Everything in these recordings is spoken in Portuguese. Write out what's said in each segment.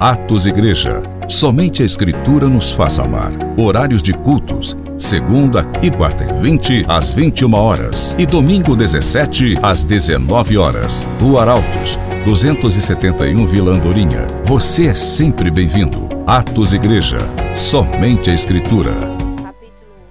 Atos Igreja. Somente a Escritura nos faz amar. Horários de cultos: segunda e quarta e 20 às 21 horas e domingo 17 às 19 horas. Rua Arautos, 271 Vila Andorinha. Você é sempre bem-vindo. Atos Igreja. Somente a Escritura. Capítulo 8.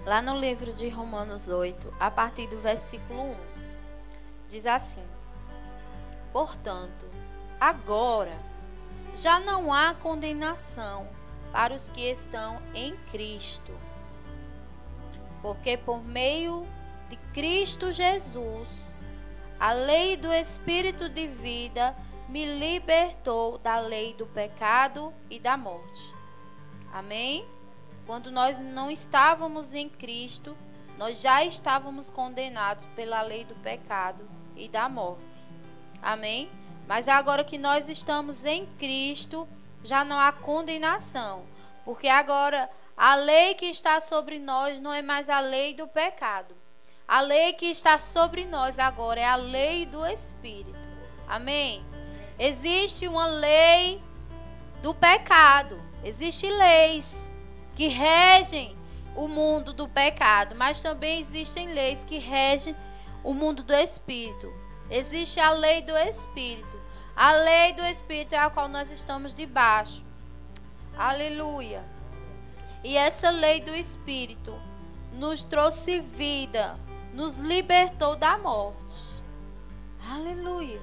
Lá no livro de Romanos 8, a partir do versículo 1, diz assim: portanto, agora já não há condenação para os que estão em Cristo, porque por meio de Cristo Jesus, a lei do Espírito de vida me libertou da lei do pecado e da morte. Amém? Quando nós não estávamos em Cristo, nós já estávamos condenados pela lei do pecado e da morte. Amém? Mas agora que nós estamos em Cristo, já não há condenação. Porque agora a lei que está sobre nós não é mais a lei do pecado. A lei que está sobre nós agora é a lei do Espírito. Amém? Existe uma lei do pecado. Existem leis que regem o mundo do pecado, mas também existem leis que regem o mundo do Espírito. Existe a lei do Espírito. A lei do Espírito é a qual nós estamos debaixo. Aleluia. E essa lei do Espírito nos trouxe vida, nos libertou da morte. Aleluia.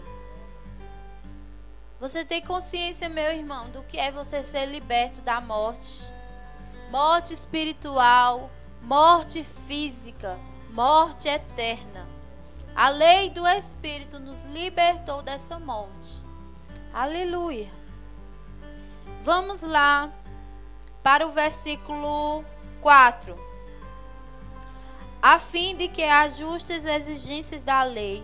Você tem consciência, meu irmão, do que é você ser liberto da morte? Morte espiritual, morte física, morte eterna. A lei do Espírito nos libertou dessa morte. Aleluia. Vamos lá para o versículo 4. A fim de que as justas exigências da lei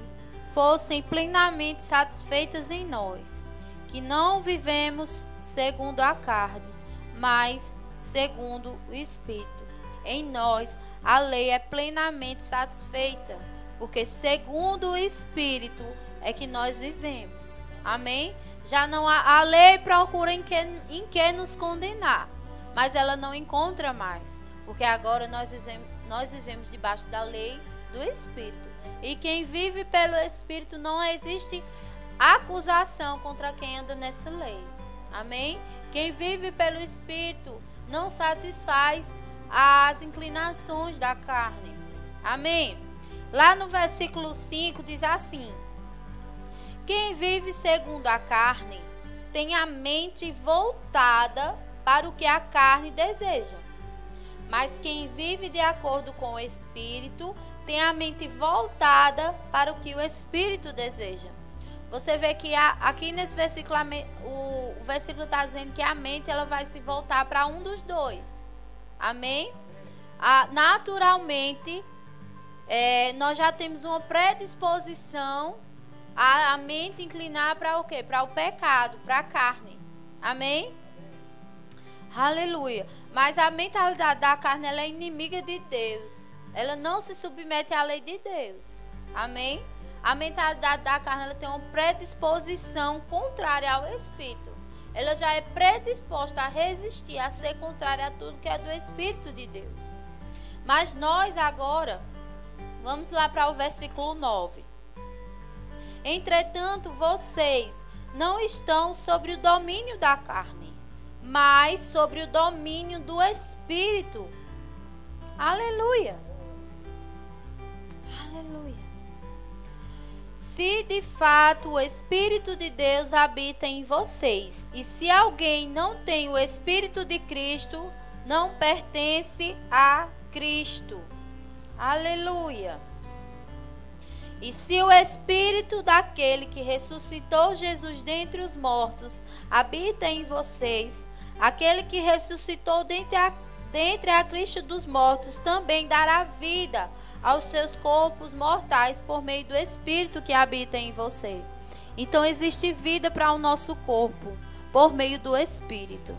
fossem plenamente satisfeitas em nós, que não vivemos segundo a carne, mas segundo o Espírito. Em nós a lei é plenamente satisfeita, porque segundo o Espírito é que nós vivemos. Amém? Já não há, a lei procura em que nos condenar, mas ela não encontra mais, porque agora nós vivemos debaixo da lei do Espírito. E quem vive pelo Espírito, não existe acusação contra quem anda nessa lei. Amém? Quem vive pelo Espírito não satisfaz as inclinações da carne. Amém? Lá no versículo 5 diz assim: quem vive segundo a carne tem a mente voltada para o que a carne deseja. Mas quem vive de acordo com o Espírito tem a mente voltada para o que o Espírito deseja. Você vê que aqui nesse versículo, o versículo está dizendo que a mente ela vai se voltar para um dos dois. Amém? Naturalmente, nós já temos uma predisposição a mente inclinar para o quê? Para o pecado, para a carne. Amém? Aleluia. Mas a mentalidade da carne ela é inimiga de Deus. Ela não se submete à lei de Deus. Amém? A mentalidade da carne ela tem uma predisposição contrária ao Espírito. Ela já é predisposta a resistir, a ser contrária a tudo que é do Espírito de Deus. Mas nós agora, vamos lá para o versículo 9. Entretanto, vocês não estão sobre o domínio da carne, mas sobre o domínio do Espírito. Aleluia. Aleluia. Se de fato o Espírito de Deus habita em vocês, e se alguém não tem o Espírito de Cristo, não pertence a Cristo. Aleluia. E se o Espírito daquele que ressuscitou Jesus dentre os mortos habita em vocês, aquele que ressuscitou dentre a Cristo dos mortos também dará vida aos seus corpos mortais por meio do Espírito que habita em você. Então existe vida para o nosso corpo por meio do Espírito.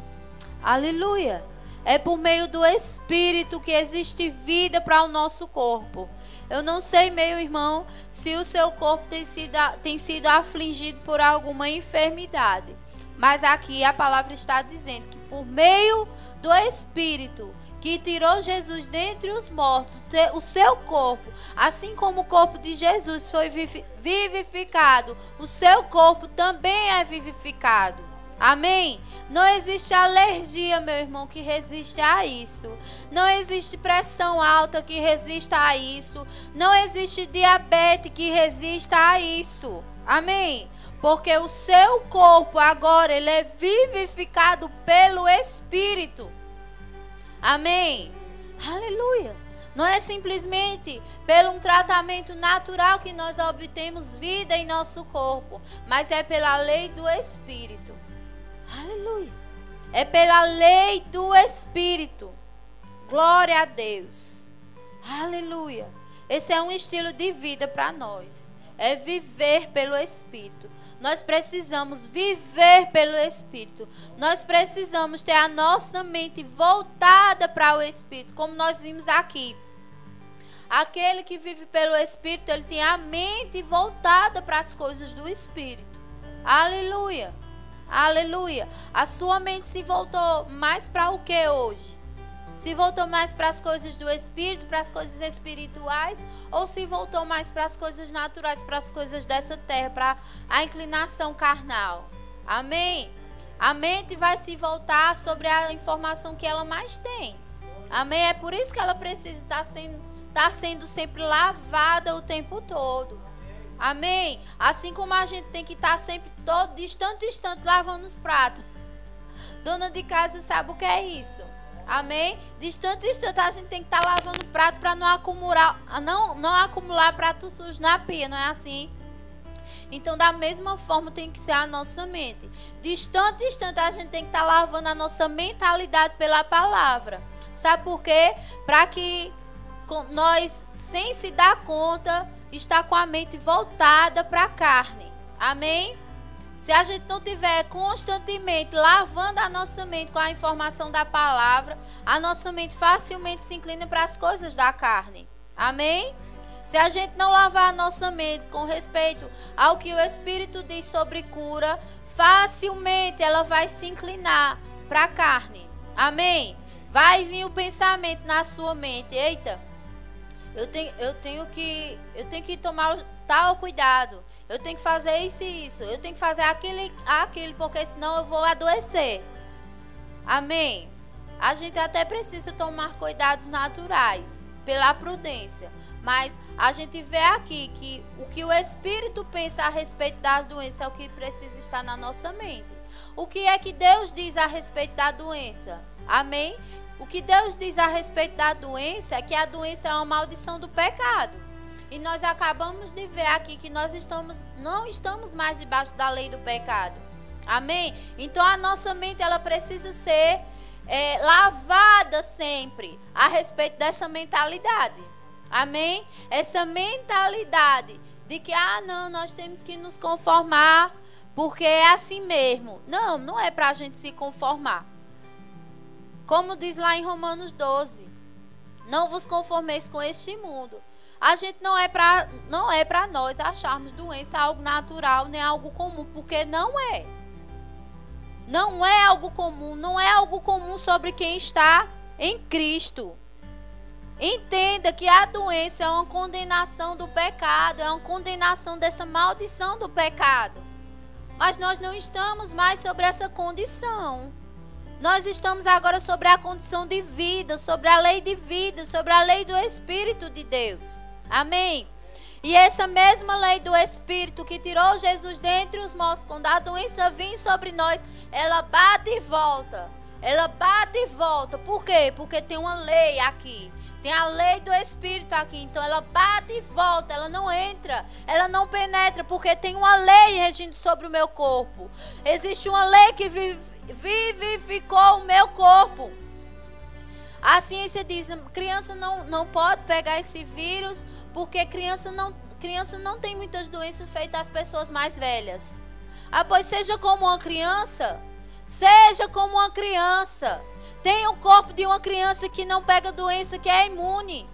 Aleluia. É por meio do Espírito que existe vida para o nosso corpo. Eu não sei, meu irmão, se o seu corpo tem sido afligido por alguma enfermidade. Mas aqui a palavra está dizendo que por meio do Espírito que tirou Jesus dentre os mortos, o seu corpo, assim como o corpo de Jesus foi vivificado, o seu corpo também é vivificado. Amém? Não existe alergia, meu irmão, que resista a isso. Não existe pressão alta que resista a isso. Não existe diabetes que resista a isso. Amém? Porque o seu corpo agora ele é vivificado pelo Espírito. Amém? Aleluia. Não é simplesmente pelo um tratamento natural que nós obtemos vida em nosso corpo, mas é pela lei do Espírito. Aleluia. É pela lei do Espírito. Glória a Deus. Aleluia. Esse é um estilo de vida para nós. É viver pelo Espírito. Nós precisamos viver pelo Espírito. Nós precisamos ter a nossa mente voltada para o Espírito, como nós vimos aqui. Aquele que vive pelo Espírito, ele tem a mente voltada para as coisas do Espírito. Aleluia. Aleluia. A sua mente se voltou mais para o que hoje? Se voltou mais para as coisas do Espírito, para as coisas espirituais, ou se voltou mais para as coisas naturais, para as coisas dessa terra, para a inclinação carnal? Amém? A mente vai se voltar sobre a informação que ela mais tem. Amém? É por isso que ela precisa estar sendo sempre lavada o tempo todo. Amém? Assim como a gente tem que estar sempre todo distante lavando os pratos. Dona de casa sabe o que é isso? Amém? Distante a gente tem que estar lavando o prato para não acumular prato sujo na pia, não é assim? Então, da mesma forma tem que ser a nossa mente. Distante a gente tem que estar lavando a nossa mentalidade pela palavra. Sabe por quê? Para que nós, sem se dar conta, está com a mente voltada para a carne. Amém? Se a gente não tiver constantemente lavando a nossa mente com a informação da palavra, a nossa mente facilmente se inclina para as coisas da carne. Amém? Se a gente não lavar a nossa mente com respeito ao que o Espírito diz sobre cura, facilmente ela vai se inclinar para a carne. Amém? Vai vir o pensamento na sua mente. Eita, eu tenho que tomar tal cuidado. Eu tenho que fazer isso. Eu tenho que fazer aquilo, porque senão eu vou adoecer. Amém? A gente até precisa tomar cuidados naturais, pela prudência. Mas a gente vê aqui que o que o Espírito pensa a respeito das doenças é o que precisa estar na nossa mente. O que é que Deus diz a respeito da doença? Amém? O que Deus diz a respeito da doença é que a doença é uma maldição do pecado. E nós acabamos de ver aqui que nós não estamos mais debaixo da lei do pecado. Amém? Então a nossa mente ela precisa ser lavada sempre a respeito dessa mentalidade. Amém? Essa mentalidade de que, não, nós temos que nos conformar porque é assim mesmo. Não, não é para a gente se conformar. Como diz lá em Romanos 12, não vos conformeis com este mundo. A gente não é para nós acharmos doença algo natural nem algo comum, porque não é. Não é algo comum, não é algo comum sobre quem está em Cristo. Entenda que a doença é uma condenação do pecado, é uma condenação dessa maldição do pecado. Mas nós não estamos mais sobre essa condição. Nós estamos agora sobre a condição de vida, sobre a lei de vida, sobre a lei do Espírito de Deus. Amém? E essa mesma lei do Espírito que tirou Jesus dentre os mortos, quando a doença vinha sobre nós, ela bate e volta. Ela bate e volta. Por quê? Porque tem uma lei aqui. Tem a lei do Espírito aqui. Então ela bate e volta. Ela não entra. Ela não penetra. Porque tem uma lei regindo sobre o meu corpo. Existe uma lei que vivificou o meu corpo. A ciência diz, criança não pode pegar esse vírus, porque criança não tem muitas doenças feitas às pessoas mais velhas. Pois seja como uma criança, Seja como uma criança. Tenha o corpo de uma criança que não pega doença, que é imune.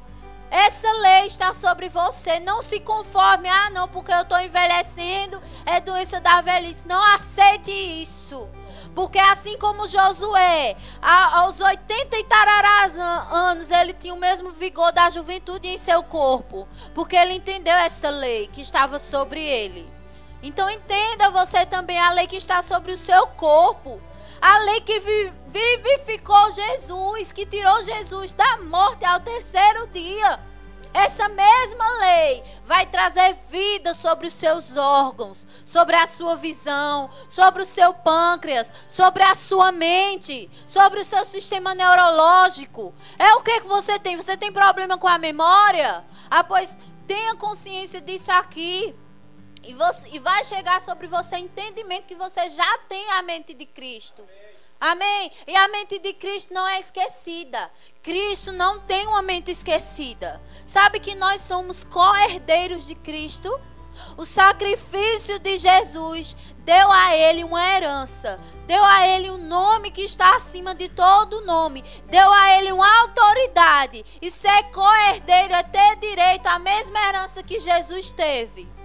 Essa lei está sobre você. Não se conforme. Ah, não, porque eu estou envelhecendo, é doença da velhice. Não aceite isso. Porque assim como Josué, aos 80 e tararás anos, ele tinha o mesmo vigor da juventude em seu corpo. Porque ele entendeu essa lei que estava sobre ele. Então entenda você também a lei que está sobre o seu corpo. A lei que vivificou Jesus, que tirou Jesus da morte ao terceiro dia. Essa mesma lei vai trazer vida sobre os seus órgãos, sobre a sua visão, sobre o seu pâncreas, sobre a sua mente, sobre o seu sistema neurológico. É o que você tem? Você tem problema com a memória? Ah, pois tenha consciência disso aqui. E vai chegar sobre você entendimento que você já tem a mente de Cristo. Amém? E a mente de Cristo não é esquecida. Cristo não tem uma mente esquecida. Sabe que nós somos co-herdeiros de Cristo? O sacrifício de Jesus deu a ele uma herança. Deu a ele um nome que está acima de todo nome. Deu a ele uma autoridade. E ser co-herdeiro é ter direito à mesma herança que Jesus teve.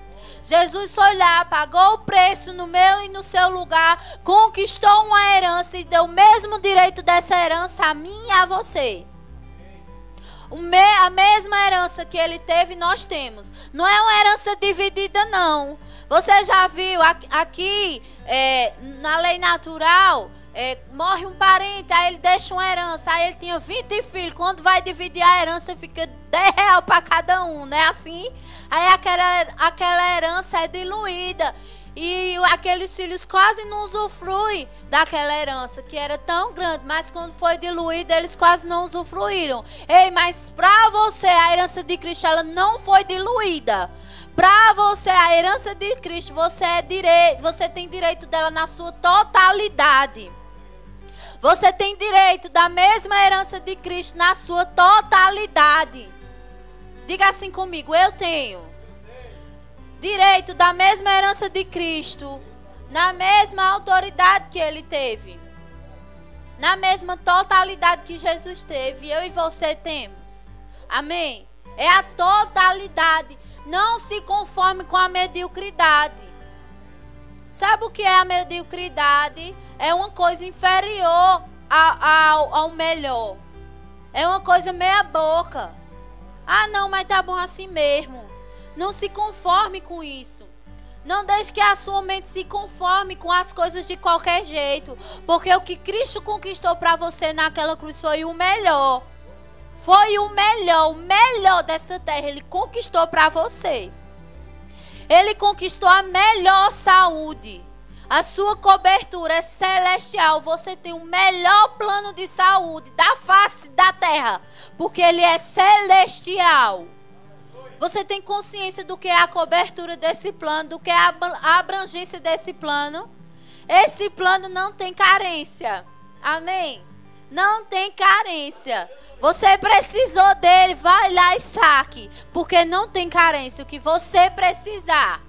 Jesus foi lá, pagou o preço no meu e no seu lugar, conquistou uma herança e deu o mesmo direito dessa herança a mim e a você. A mesma herança que ele teve, nós temos. Não é uma herança dividida, não. Você já viu aqui, na lei natural, morre um parente, aí ele deixa uma herança, aí ele tinha 20 filhos, quando vai dividir a herança fica R$10 para cada um, não é assim? Aí aquela herança é diluída e aqueles filhos quase não usufruem daquela herança que era tão grande, mas quando foi diluída eles quase não usufruíram. Ei, mas para você a herança de Cristo ela não foi diluída. Para você a herança de Cristo você tem direito dela na sua totalidade. Você tem direito da mesma herança de Cristo na sua totalidade. Diga assim comigo, eu tenho direito da mesma herança de Cristo, na mesma autoridade que ele teve, na mesma totalidade que Jesus teve, eu e você temos. Amém? É a totalidade. Não se conforme com a mediocridade. Sabe o que é a mediocridade? É uma coisa inferior ao melhor. É uma coisa meia boca. Ah, não, mas tá bom assim mesmo. Não se conforme com isso. Não deixe que a sua mente se conforme com as coisas de qualquer jeito. Porque o que Cristo conquistou para você naquela cruz foi o melhor. Foi o melhor dessa terra. Ele conquistou para você. Ele conquistou a melhor saúde. A sua cobertura é celestial. Você tem o melhor plano de saúde da face da terra. Porque ele é celestial. Você tem consciência do que é a cobertura desse plano, do que é a abrangência desse plano? Esse plano não tem carência. Amém? Não tem carência. Você precisou dele, vai lá e saque. Porque não tem carência. O que você precisar.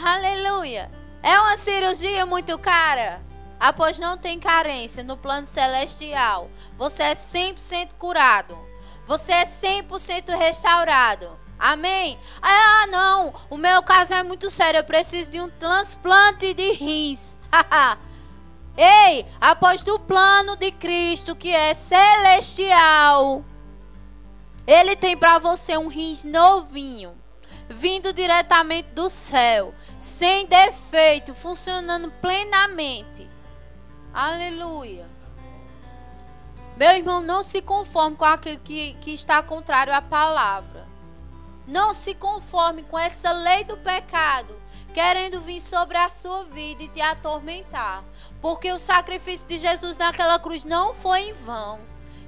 Aleluia. É uma cirurgia muito cara? Ah, pois não tem carência no plano celestial. Você é 100% curado. Você é 100% restaurado. Amém? Ah, não. O meu caso é muito sério. Eu preciso de um transplante de rins. Ei, após do plano de Cristo que é celestial, ele tem para você um rins novinho, vindo diretamente do céu, sem defeito, funcionando plenamente. Aleluia. Meu irmão, não se conforme com aquilo que está contrário à palavra. Não se conforme com essa lei do pecado, querendo vir sobre a sua vida e te atormentar. Porque o sacrifício de Jesus naquela cruz não foi em vão.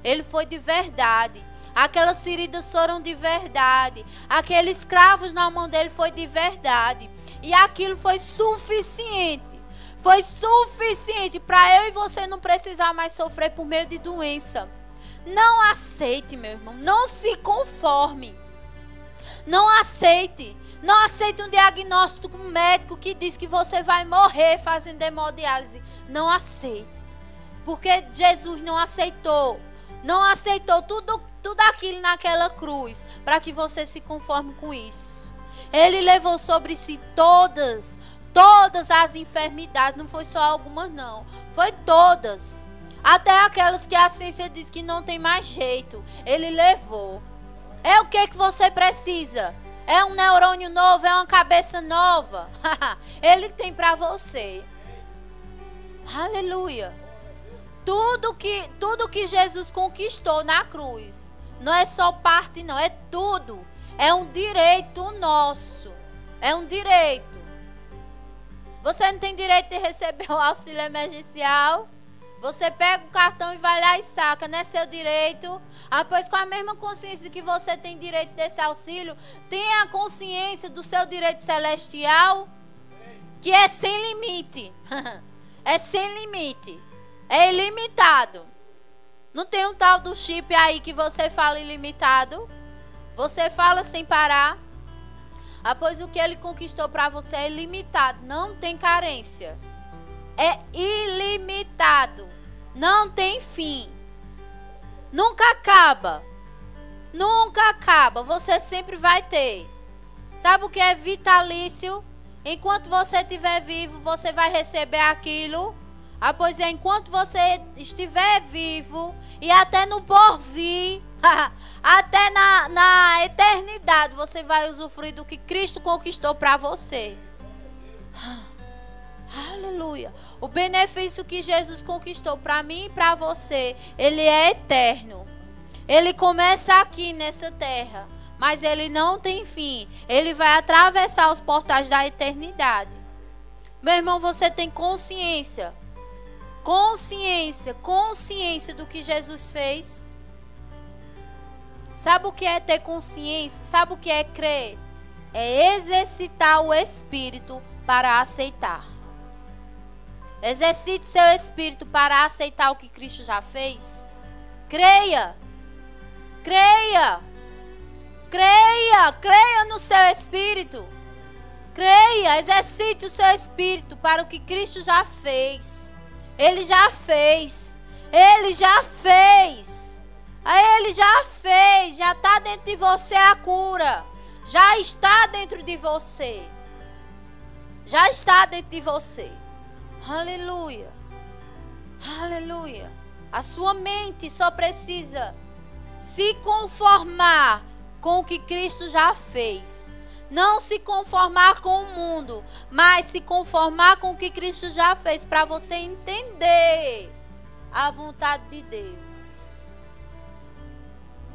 Ele foi de verdade. Aquelas feridas foram de verdade. Aqueles cravos na mão dele foi de verdade. E aquilo foi suficiente. Foi suficiente para eu e você não precisar mais sofrer por meio de doença. Não aceite, meu irmão. Não se conforme. Não aceite. Não aceite um diagnóstico médico que diz que você vai morrer fazendo hemodiálise. Não aceite. Porque Jesus não aceitou. Não aceitou tudo aquilo naquela cruz para que você se conforme com isso. Ele levou sobre si todas as enfermidades. Não foi só algumas, não. Foi todas. Até aquelas que a ciência diz que não tem mais jeito. Ele levou. É o que você precisa? É um neurônio novo? É uma cabeça nova? Ele tem para você. Aleluia. Tudo que Jesus conquistou na cruz. Não é só parte, não. É tudo. É um direito nosso. É um direito. Você não tem direito de receber o auxílio emergencial? Você pega o cartão e vai lá e saca, não é seu direito? Pois com a mesma consciência que você tem direito desse auxílio, tenha a consciência do seu direito celestial, que é sem limite. É sem limite. É ilimitado. Não tem um tal do chip aí que você fala ilimitado? Você fala sem parar? Pois o que ele conquistou para você é ilimitado. Não tem carência. É ilimitado. Não tem fim. Nunca acaba. Nunca acaba. Você sempre vai ter. Sabe o que é vitalício? Enquanto você estiver vivo, você vai receber aquilo. Pois é, enquanto você estiver vivo e até no porvir, até na eternidade, você vai usufruir do que Cristo conquistou para você. Aleluia. O benefício que Jesus conquistou para mim e para você, ele é eterno. Ele começa aqui nessa terra, mas ele não tem fim. Ele vai atravessar os portais da eternidade. Meu irmão, você tem consciência do que Jesus fez? Sabe o que é ter consciência? Sabe o que é crer? É exercitar o espírito para aceitar. Exercite seu espírito para aceitar o que Cristo já fez. Creia. Creia. Creia. Creia no seu espírito. Creia. Exercite o seu espírito para o que Cristo já fez. Ele já fez. Ele já fez. Ele já fez. Já está dentro de você a cura. Já está dentro de você. Já está dentro de você. Aleluia. Aleluia. A sua mente só precisa se conformar com o que Cristo já fez. Não se conformar com o mundo, mas se conformar com o que Cristo já fez, para você entender a vontade de Deus.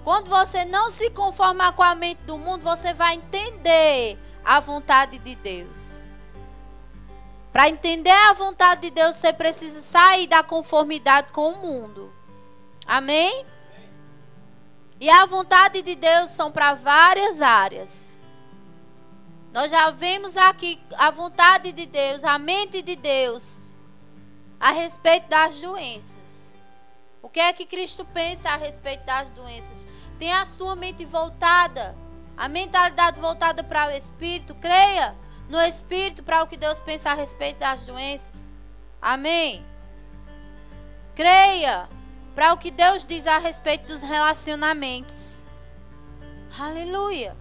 Quando você não se conformar com a mente do mundo, você vai entender a vontade de Deus. Para entender a vontade de Deus, você precisa sair da conformidade com o mundo. Amém? E a vontade de Deus são para várias áreas. Nós já vimos aqui a vontade de Deus, a mente de Deus a respeito das doenças. O que é que Cristo pensa a respeito das doenças? Tem a sua mente voltada, a mentalidade voltada para o Espírito. Creia no Espírito para o que Deus pensa a respeito das doenças. Amém? Creia para o que Deus diz a respeito dos relacionamentos. Aleluia.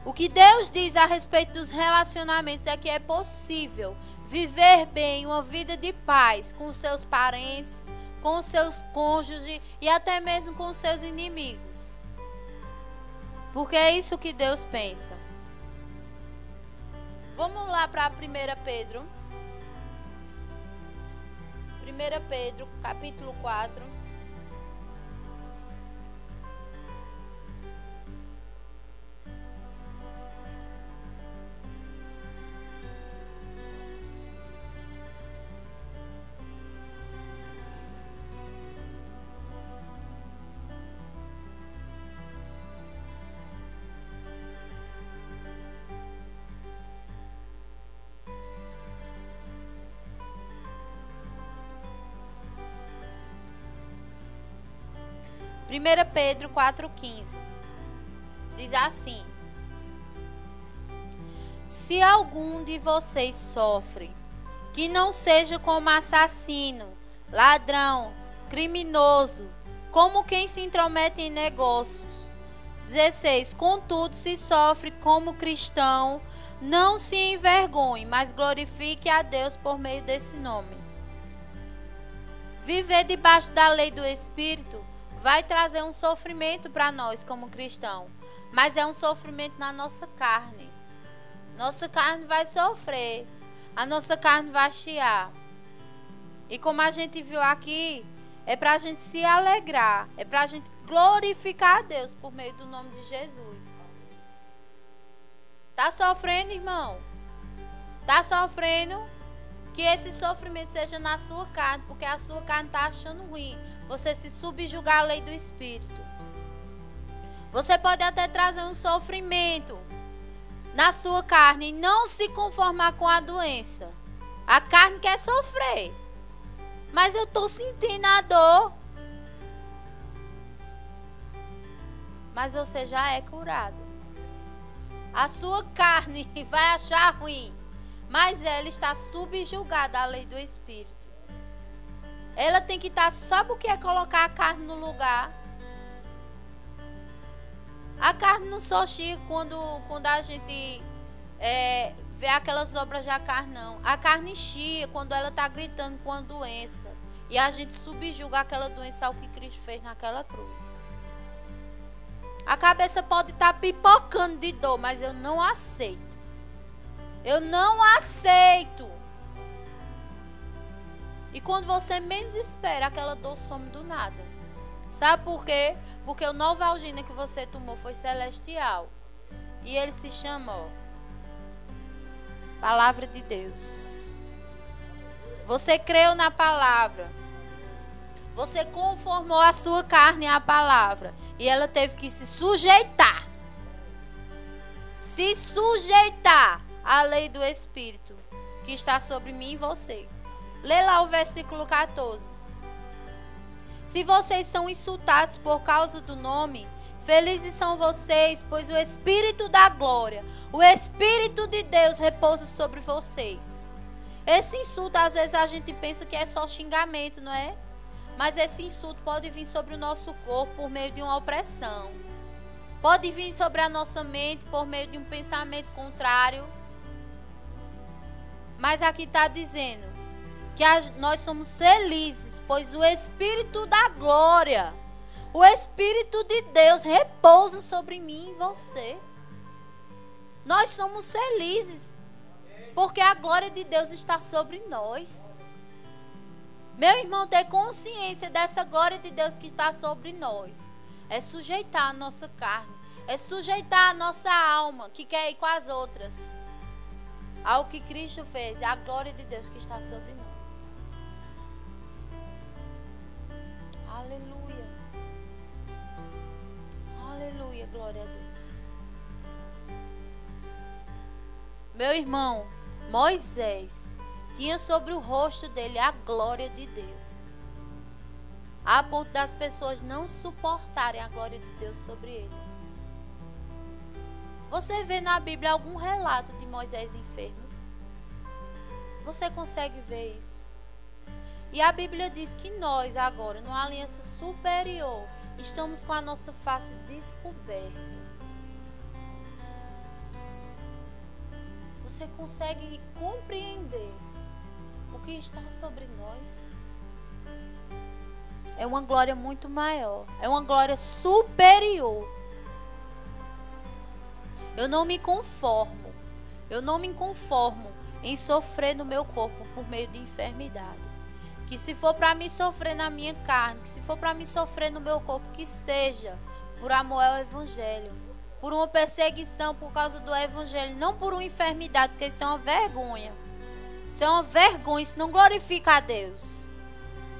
O que Deus diz a respeito dos relacionamentos é que é possível viver bem uma vida de paz com seus parentes, com seus cônjuges e até mesmo com seus inimigos. Porque é isso que Deus pensa. Vamos lá para 1 Pedro. 1 Pedro, capítulo 4. Pedro 4,15 diz assim: Se algum de vocês sofre, que não seja como assassino, ladrão, criminoso, como quem se intromete em negócios. 16. Contudo, se sofre como cristão, não se envergonhe, mas glorifique a Deus por meio desse nome. Viver debaixo da lei do Espírito vai trazer um sofrimento para nós como cristão, mas é um sofrimento na nossa carne. Nossa carne vai sofrer, a nossa carne vai chiar. E como a gente viu aqui, é para a gente se alegrar, é para a gente glorificar a Deus por meio do nome de Jesus. Tá sofrendo, irmão? Tá sofrendo? Que esse sofrimento seja na sua carne, porque a sua carne está achando ruim você se subjugar à lei do Espírito. Você pode até trazer um sofrimento na sua carne e não se conformar com a doença. A carne quer sofrer, mas eu estou sentindo a dor. Mas você já é curado. A sua carne vai achar ruim, mas ela está subjugada à lei do Espírito. Ela tem que estar, sabe o que é colocar a carne no lugar? A carne não só chia quando a gente vê aquelas obras da carne, não. A carne chia quando ela está gritando com a doença. E a gente subjuga aquela doença ao que Cristo fez naquela cruz. A cabeça pode estar pipocando de dor, mas eu não aceito. Eu não aceito. E quando você menos espera, aquela dor some do nada. Sabe por quê? Porque o Novalgina que você tomou foi celestial. E ele se chama, Palavra de Deus. Você creu na palavra. Você conformou a sua carne à palavra. E ela teve que se sujeitar. Se sujeitar à lei do Espírito que está sobre mim e você. Lê lá o versículo 14. Se vocês são insultados por causa do nome, felizes são vocês, pois o Espírito da glória, o Espírito de Deus repousa sobre vocês. Esse insulto, às vezes a gente pensa que é só xingamento, não é? Mas esse insulto pode vir sobre o nosso corpo por meio de uma opressão. Pode vir sobre a nossa mente por meio de um pensamento contrário. Mas aqui está dizendo que nós somos felizes, pois o Espírito da glória, o Espírito de Deus repousa sobre mim e você. Nós somos felizes, porque a glória de Deus está sobre nós. Meu irmão, ter consciência dessa glória de Deus que está sobre nós é sujeitar a nossa carne, é sujeitar a nossa alma, que quer ir com as outras, ao que Cristo fez, é a glória de Deus que está sobre nós. Aleluia. Aleluia, glória a Deus. Meu irmão, Moisés tinha sobre o rosto dele a glória de Deus, a ponto das pessoas não suportarem a glória de Deus sobre ele. Você vê na Bíblia algum relato de Moisés enfermo? Você consegue ver isso? E a Bíblia diz que nós agora, numa aliança superior, estamos com a nossa face descoberta. Você consegue compreender o que está sobre nós? É uma glória muito maior. É uma glória superior. Eu não me conformo. Eu não me conformo em sofrer no meu corpo por meio de enfermidade. Que se for para me sofrer na minha carne, que se for para me sofrer no meu corpo, que seja por amor ao Evangelho, por uma perseguição por causa do Evangelho, não por uma enfermidade, porque isso é uma vergonha. Isso é uma vergonha, isso não glorifica a Deus.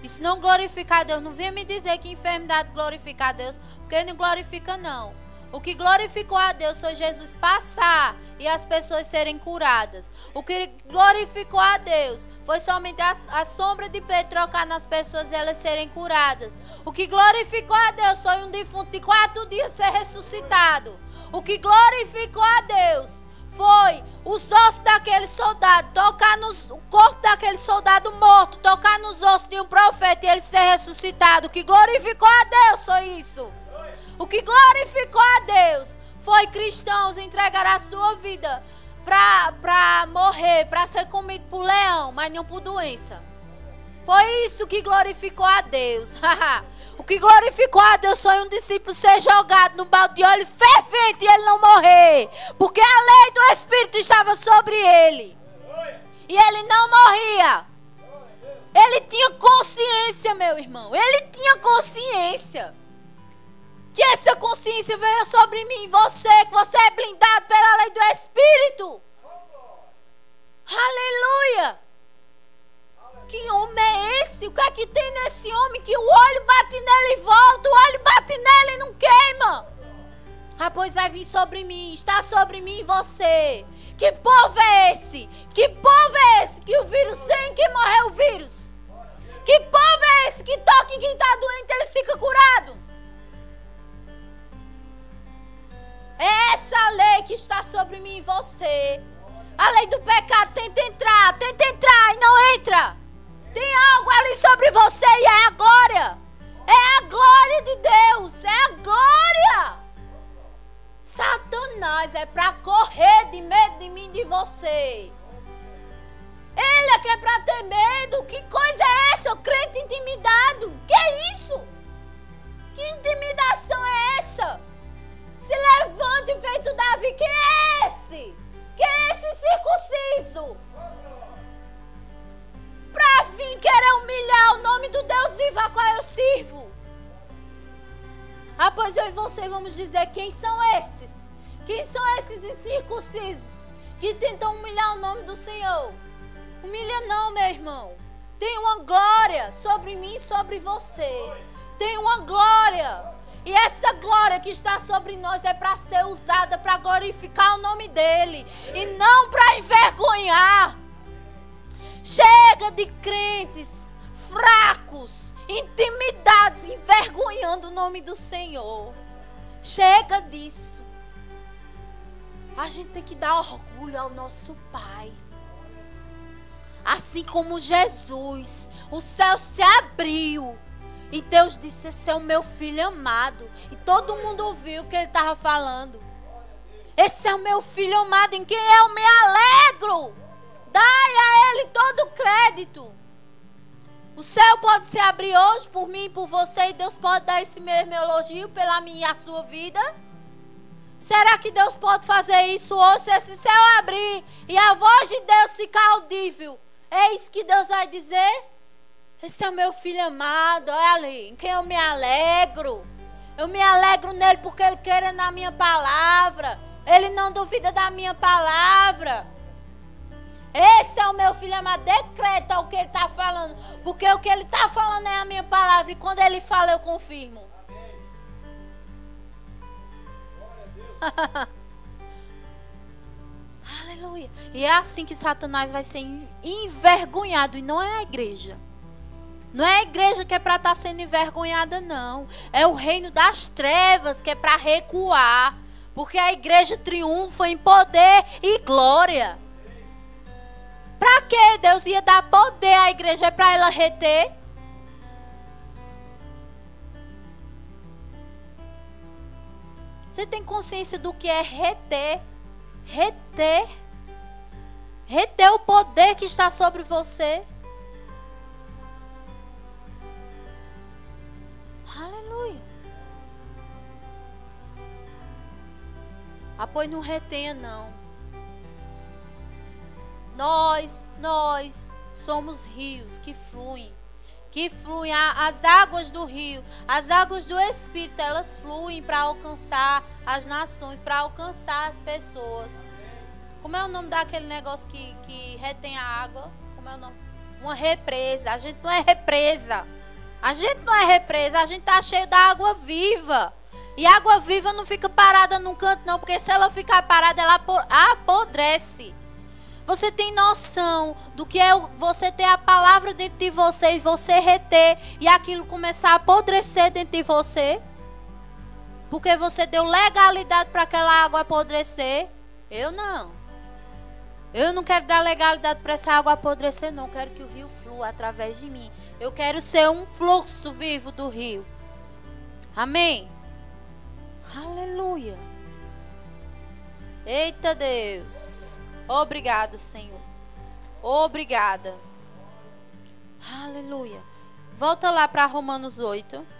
Isso não glorifica a Deus. Não venha me dizer que enfermidade glorifica a Deus, porque não glorifica não. O que glorificou a Deus foi Jesus passar e as pessoas serem curadas. O que glorificou a Deus foi somente a sombra de Pedro trocar nas pessoas e elas serem curadas. O que glorificou a Deus foi um defunto de 4 dias ser ressuscitado. O que glorificou a Deus foi os ossos daquele soldado, tocar o corpo daquele soldado morto, tocar nos ossos de um profeta e ele ser ressuscitado. O que glorificou a Deus foi isso. O que glorificou a Deus foi cristãos entregar a sua vida para morrer, para ser comido por leão, mas não por doença. Foi isso que glorificou a Deus. O que glorificou a Deus foi um discípulo ser jogado no balde de óleo fervente e ele não morrer. Porque a lei do Espírito estava sobre ele. E ele não morria. Ele tinha consciência, meu irmão. Ele tinha consciência. Que essa consciência veio sobre mim e você. Que você é blindado pela lei do Espírito. Aleluia. Que homem é esse? O que é que tem nesse homem? Que o olho bate nele e volta. O olho bate nele e não queima. Ah, pois vai vir sobre mim. Está sobre mim e você. Que povo é esse? Que povo é esse? Que o vírus sem que morreu o vírus. Que povo é esse? Que toca em quem está doente ele fica curado. É essa lei que está sobre mim e você. A lei do pecado tenta entrar e não entra. Tem algo ali sobre você e é a glória. É a glória de Deus. É a glória. Satanás é para correr de medo de mim e de você. Ele é que é para ter medo. Que coisa é essa? O crente intimidado. Que é isso? Que intimidação é essa? Se levante feito Davi. Quem é esse? Quem é esse circunciso? Pra vir querer humilhar o nome do Deus vivo a qual eu sirvo. Ah, pois eu e você vamos dizer quem são esses. Quem são esses incircuncisos que tentam humilhar o nome do Senhor? Humilha não, meu irmão. Tem uma glória sobre mim e sobre você. Tem uma glória. E essa glória que está sobre nós é para ser usada para glorificar o nome dele. E não para envergonhar. Chega de crentes fracos, intimidados, envergonhando o nome do Senhor. Chega disso. A gente tem que dar orgulho ao nosso Pai. Assim como Jesus, o céu se abriu e Deus disse: esse é o meu filho amado. E todo mundo ouviu o que ele estava falando. Esse é o meu filho amado em quem eu me alegro. Dai a ele todo o crédito. O céu pode se abrir hoje por mim e por você e Deus pode dar esse mesmo elogio pela minha e a sua vida? Será que Deus pode fazer isso hoje se esse céu abrir e a voz de Deus ficar audível? É isso que Deus vai dizer? Esse é o meu filho amado, olha ali, em quem eu me alegro. Eu me alegro nele porque ele quer na minha palavra. Ele não duvida da minha palavra. Esse é o meu filho amado. Decreta o que ele está falando. Porque o que ele está falando é a minha palavra. E quando ele fala, eu confirmo. Aleluia. E é assim que Satanás vai ser envergonhado. E não é a igreja. Não é a igreja que é para estar sendo envergonhada, não. É o reino das trevas que é para recuar. Porque a igreja triunfa em poder e glória. Para que Deus ia dar poder à igreja? É para ela reter? Você tem consciência do que é reter? Reter. Reter o poder que está sobre você. Aleluia. Ah, pois não retenha não. Nós somos rios que fluem. As águas do rio, as águas do Espírito, elas fluem para alcançar as nações, para alcançar as pessoas. Como é o nome daquele negócio que retém a água? Como é o nome? Uma represa. A gente não é represa. A gente não é represa, a gente está cheio da água viva. E a água viva não fica parada num canto não, porque se ela ficar parada, ela apodrece. Você tem noção do que é você ter a palavra dentro de você e você reter e aquilo começar a apodrecer dentro de você? Porque você deu legalidade para aquela água apodrecer? Eu não. Eu não quero dar legalidade para essa água apodrecer, não. Eu quero que o rio flua através de mim. Eu quero ser um fluxo vivo do rio. Amém? Aleluia. Eita Deus. Obrigada, Senhor. Obrigada. Aleluia. Volta lá para Romanos 8.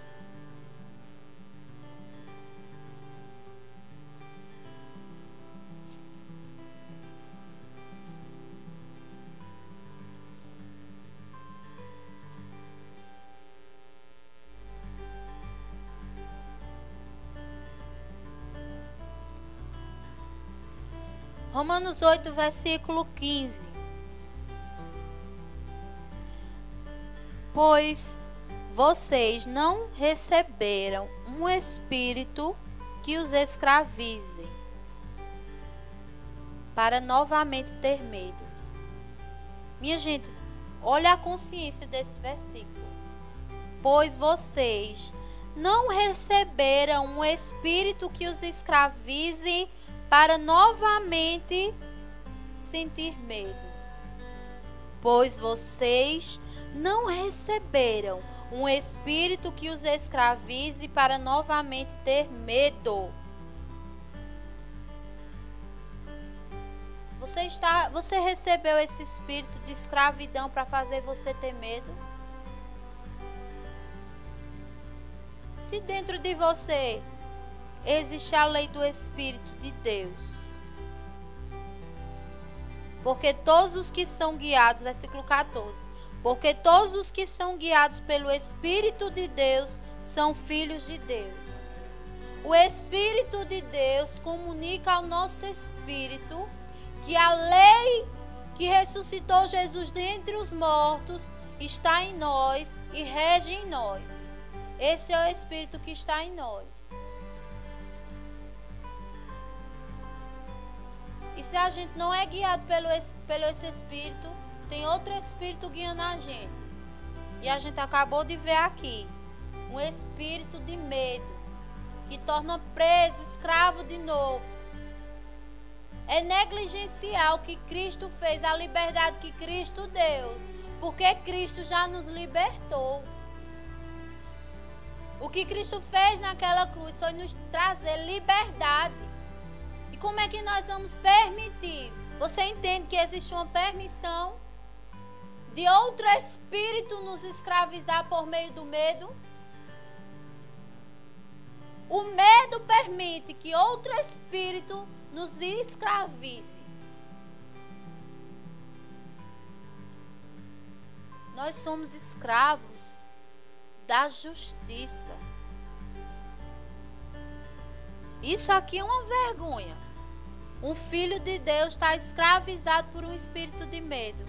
Romanos 8, versículo 15. Pois vocês não receberam um espírito que os escravize, para novamente ter medo. Minha gente, olha a consciência desse versículo. Pois vocês não receberam um espírito que os escravize para novamente sentir medo. Pois vocês não receberam um espírito que os escravize para novamente ter medo. Você recebeu esse espírito de escravidão para fazer você ter medo? Se dentro de você existe a lei do Espírito de Deus. Porque todos os que são guiados, versículo 14. Porque todos os que são guiados pelo Espírito de Deus são filhos de Deus. O Espírito de Deus comunica ao nosso espírito que a lei que ressuscitou Jesus dentre os mortos está em nós e rege em nós. Esse é o Espírito que está em nós. E se a gente não é guiado pelo esse Espírito, tem outro Espírito guiando a gente. E a gente acabou de ver aqui. Um espírito de medo, que torna preso, escravo de novo. É negligenciar o que Cristo fez, a liberdade que Cristo deu. Porque Cristo já nos libertou. O que Cristo fez naquela cruz foi nos trazer liberdade. Como é que nós vamos permitir? Você entende que existe uma permissão de outro espírito nos escravizar por meio do medo? O medo permite que outro espírito nos escravize. Nós somos escravos da justiça. Isso aqui é uma vergonha. Um filho de Deus está escravizado por um espírito de medo.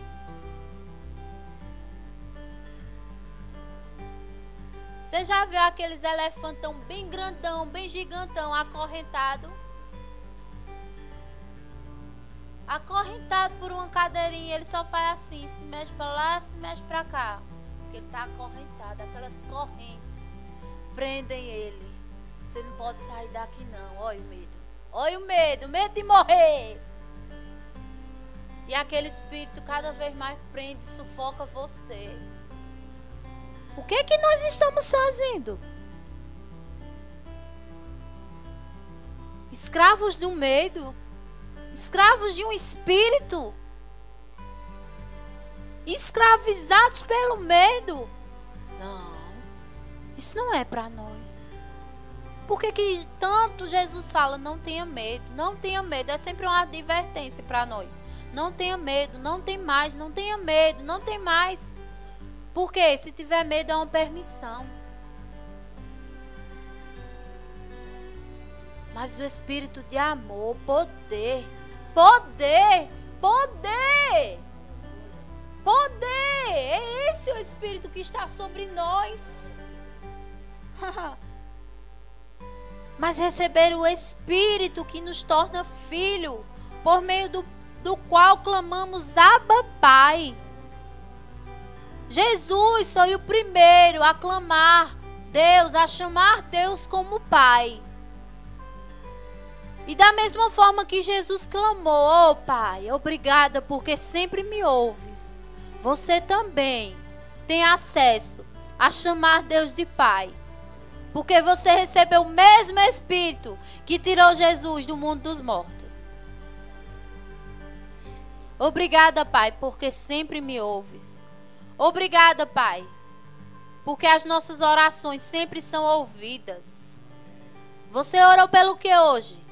Você já viu aqueles elefantão bem grandão, bem gigantão, acorrentado? Acorrentado por uma cadeirinha, ele só faz assim, se mexe para lá, se mexe para cá. Porque ele está acorrentado, aquelas correntes prendem ele. Você não pode sair daqui não, olha o medo. Olha o medo de morrer. E aquele espírito cada vez mais prende e sufoca você. O que é que nós estamos fazendo? Escravos do medo? Escravos de um espírito? Escravizados pelo medo? Não, isso não é para nós. Por que tanto Jesus fala, não tenha medo, não tenha medo? É sempre uma advertência para nós. Não tenha medo, não tem mais, não tenha medo, não tem mais. Porque se tiver medo é uma permissão. Mas o espírito de amor, poder, é esse o espírito que está sobre nós. Mas receber o Espírito que nos torna filho, por meio do qual clamamos Abba, Pai. Jesus foi o primeiro a clamar Deus, a chamar Deus como Pai. E da mesma forma que Jesus clamou: "Oh Pai, obrigada porque sempre me ouves", você também tem acesso a chamar Deus de Pai. Porque você recebeu o mesmo Espírito que tirou Jesus do mundo dos mortos. Obrigada, Pai, porque sempre me ouves. Obrigada, Pai, porque as nossas orações sempre são ouvidas. Você orou pelo que hoje?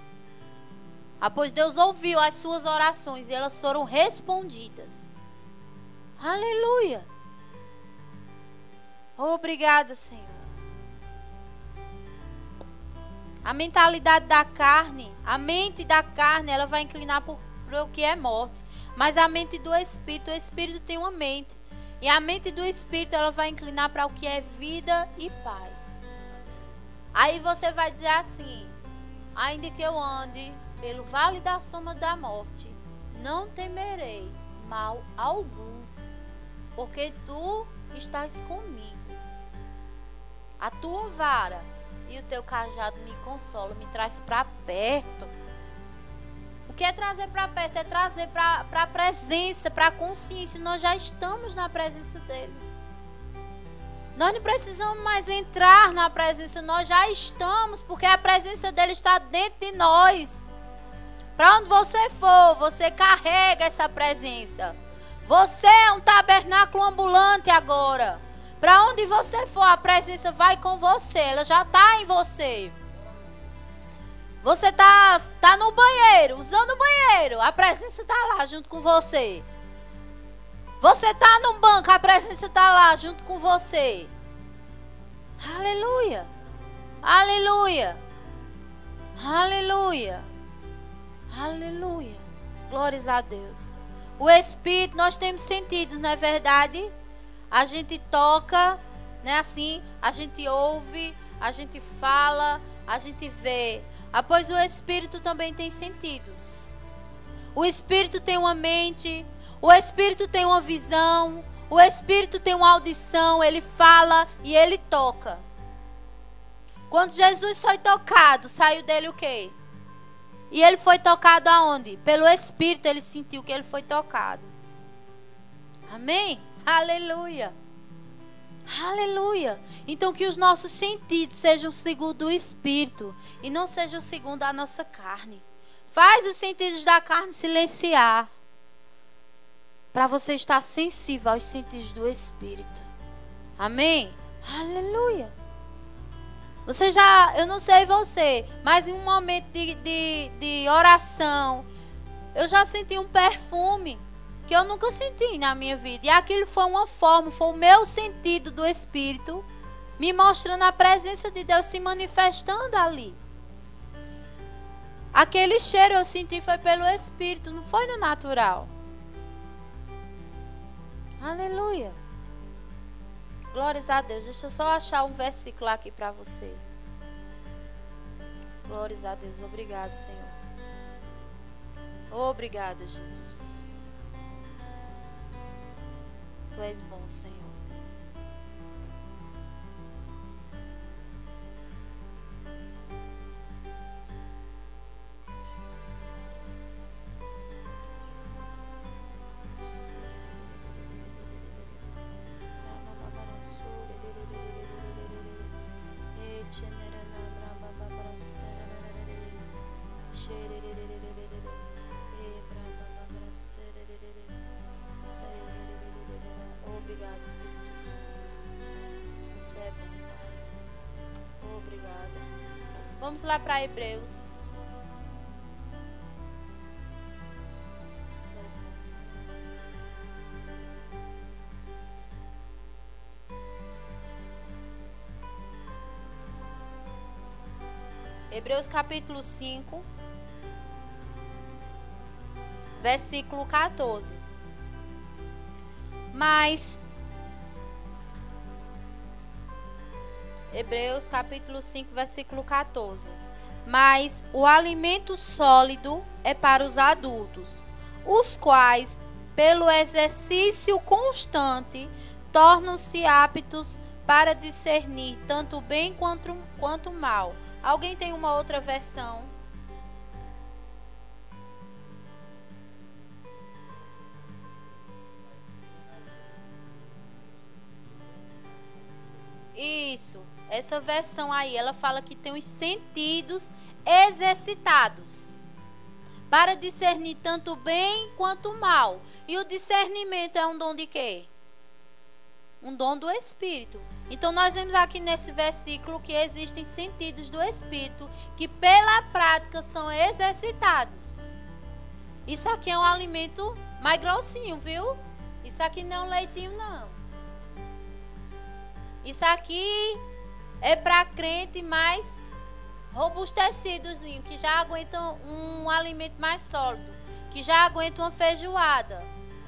Pois Deus ouviu as suas orações e elas foram respondidas. Aleluia. Obrigada, Senhor. A mentalidade da carne, a mente da carne, ela vai inclinar para o que é morte. Mas a mente do Espírito, o Espírito tem uma mente. E a mente do Espírito, ela vai inclinar para o que é vida e paz. Aí você vai dizer assim: ainda que eu ande pelo vale da sombra da morte, não temerei mal algum, porque tu estás comigo. A tua vara e o teu cajado me consola, me traz para perto. O que é trazer para perto? É trazer para a presença, para a consciência. Nós já estamos na presença dele. Nós não precisamos mais entrar na presença, nós já estamos, porque a presença dele está dentro de nós. Para onde você for, você carrega essa presença. Você é um tabernáculo ambulante agora. Para onde você for, a presença vai com você. Ela já está em você. Você está no banheiro, usando o banheiro. A presença está lá junto com você. Você está num banco, a presença está lá junto com você. Aleluia. Aleluia. Aleluia. Aleluia. Glórias a Deus. O Espírito, nós temos sentidos, não é verdade? A gente toca, né, assim, a gente ouve, a gente fala, a gente vê. Pois o Espírito também tem sentidos. O Espírito tem uma mente, o Espírito tem uma visão, o Espírito tem uma audição, ele fala e ele toca. Quando Jesus foi tocado, saiu dele o quê? E ele foi tocado aonde? Pelo Espírito, ele sentiu que ele foi tocado. Amém? Aleluia. Aleluia. Então que os nossos sentidos sejam segundo o Espírito e não sejam segundo a nossa carne. Faz os sentidos da carne silenciar, para você estar sensível aos sentidos do Espírito. Amém? Aleluia. Você já, eu não sei você, mas em um momento de oração, eu já senti um perfume que eu nunca senti na minha vida. E aquilo foi uma forma, foi o meu sentido do Espírito me mostrando a presença de Deus se manifestando ali. Aquele cheiro eu senti foi pelo Espírito, não foi no natural. Aleluia. Glórias a Deus. Deixa eu só achar um versículo aqui para você. Glórias a Deus. Obrigado, Senhor. Obrigada, Jesus. Tu és bom, Senhor. Obrigado, Espírito Santo. Você é bom, Pai. Obrigada. Vamos lá para Hebreus. Tu és bom, Senhor. Hebreus capítulo 5, versículo 14. Mas Hebreus capítulo 5, versículo 14. Mas o alimento sólido é para os adultos, os quais, pelo exercício constante, tornam-se aptos para discernir tanto o bem quanto o mal. Alguém tem uma outra versão? Isso. Essa versão aí, ela fala que tem os sentidos exercitados para discernir tanto o bem quanto o mal. E o discernimento é um dom de quê? Um dom do Espírito. Então nós vemos aqui nesse versículo que existem sentidos do Espírito que pela prática são exercitados. Isso aqui é um alimento mais grossinho, viu? Isso aqui não é um leitinho, não. Isso aqui é para crente mais robustecidozinho, que já aguenta um alimento mais sólido, que já aguenta uma feijoada,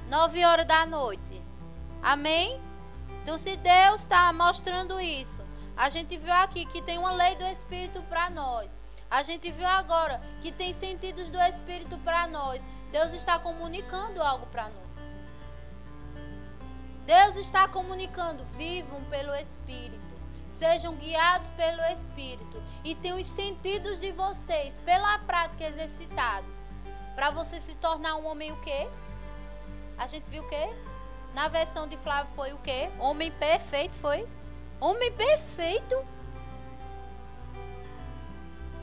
9 horas da noite. Amém? Então, se Deus está mostrando isso, a gente viu aqui que tem uma lei do Espírito para nós. A gente viu agora que tem sentidos do Espírito para nós. Deus está comunicando algo para nós. Deus está comunicando, vivam pelo Espírito, sejam guiados pelo Espírito e tenham os sentidos de vocês pela prática exercitados, para você se tornar um homem o quê? A gente viu o quê? Na versão de Flávio foi o quê? Homem perfeito, foi? Homem perfeito?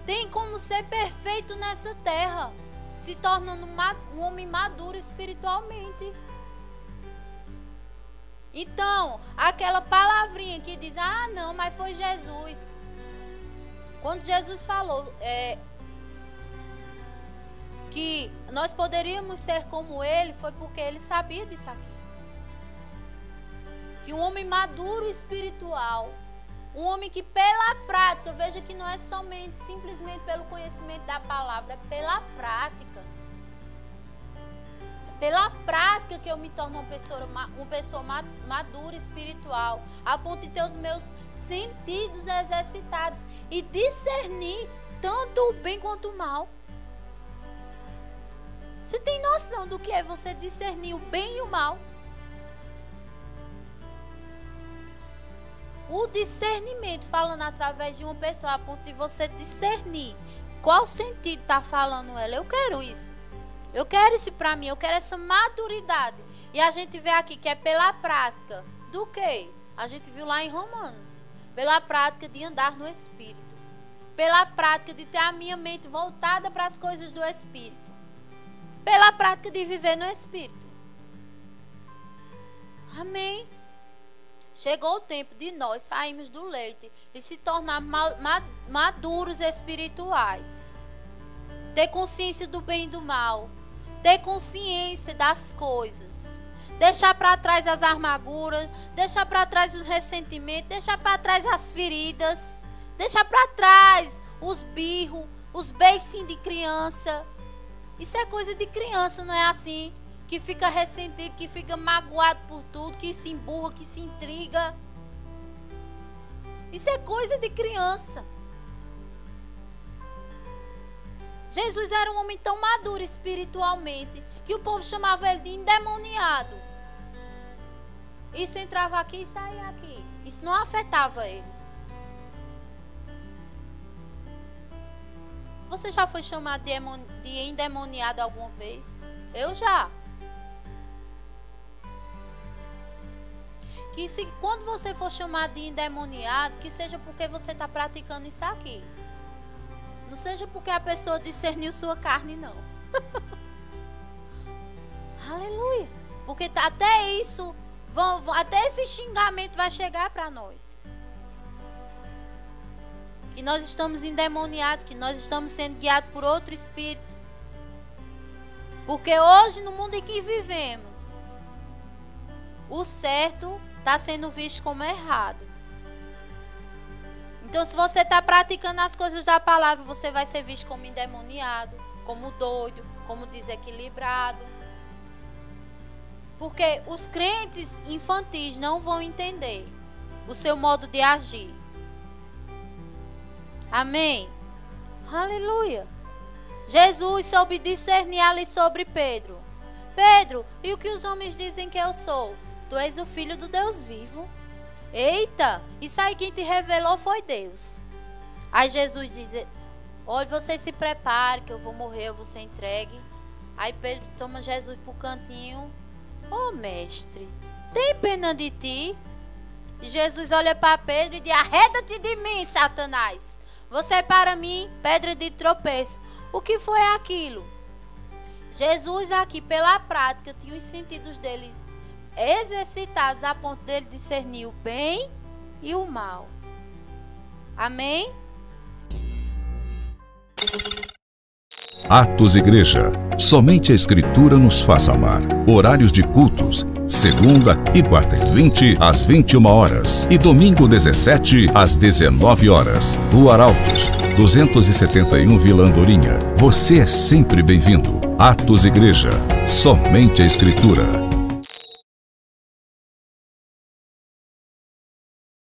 Tem como ser perfeito nessa terra, se tornando um homem maduro espiritualmente. Então, aquela palavrinha que diz, ah não, mas foi Jesus. Quando Jesus falou que nós poderíamos ser como ele, foi porque ele sabia disso aqui. Que um homem maduro espiritual, um homem que pela prática, veja que não é somente, simplesmente pelo conhecimento da palavra, é pela prática. Pela prática que eu me torno uma pessoa madura espiritual, a ponto de ter os meus sentidos exercitados e discernir tanto o bem quanto o mal. Você tem noção do que é você discernir o bem e o mal? O discernimento, falando através de uma pessoa, a ponto de você discernir qual sentido está falando ela. Eu quero isso. Eu quero isso para mim. Eu quero essa maturidade. E a gente vê aqui que é pela prática do quê? A gente viu lá em Romanos. Pela prática de andar no Espírito. Pela prática de ter a minha mente voltada para as coisas do Espírito. Pela prática de viver no Espírito. Amém. Chegou o tempo de nós sairmos do leite e se tornar maduros espirituais. Ter consciência do bem e do mal. Ter consciência das coisas. Deixar para trás as amarguras. Deixar para trás os ressentimentos. Deixar para trás as feridas. Deixar para trás os birros. Os beicinhos de criança. Isso é coisa de criança, não é assim? Que fica ressentido, que fica magoado por tudo, que se emburra, que se intriga. Isso é coisa de criança. Jesus era um homem tão maduro espiritualmente que o povo chamava ele de endemoniado. Isso entrava aqui e saía aqui. Isso não afetava ele. Você já foi chamado de endemoniado alguma vez? Eu já. Que quando você for chamado de endemoniado, que seja porque você está praticando isso aqui. Não seja porque a pessoa discerniu sua carne, não. Aleluia. Porque até isso, até esse xingamento vai chegar para nós. Que nós estamos endemoniados, que nós estamos sendo guiados por outro espírito. Porque hoje, no mundo em que vivemos, o certo está sendo visto como errado. Então, se você está praticando as coisas da palavra, você vai ser visto como endemoniado, como doido, como desequilibrado. Porque os crentes infantis não vão entender o seu modo de agir. Amém? Aleluia. Jesus soube discernir ali sobre Pedro. Pedro, e o que os homens dizem que eu sou? Tu és o filho do Deus vivo. Eita, isso aí quem te revelou foi Deus. Aí Jesus diz, olha, você se prepare que eu vou morrer, eu vou ser entregue. Aí Pedro toma Jesus pro cantinho. Ô mestre, tem pena de ti? Jesus olha para Pedro e diz: arreda-te de mim, Satanás. Você é para mim pedra de tropeço. O que foi aquilo? Jesus aqui, pela prática, tinha os sentidos dele exercitados a ponto dele discernir o bem e o mal. Amém? Atos Igreja. Somente a Escritura nos faz amar. Horários de cultos: segunda e quarta e 20 às 21 horas e domingo 17 às 19 horas. Rua Arautos, 271 Vila Andorinha. Você é sempre bem-vindo. Atos Igreja. Somente a Escritura.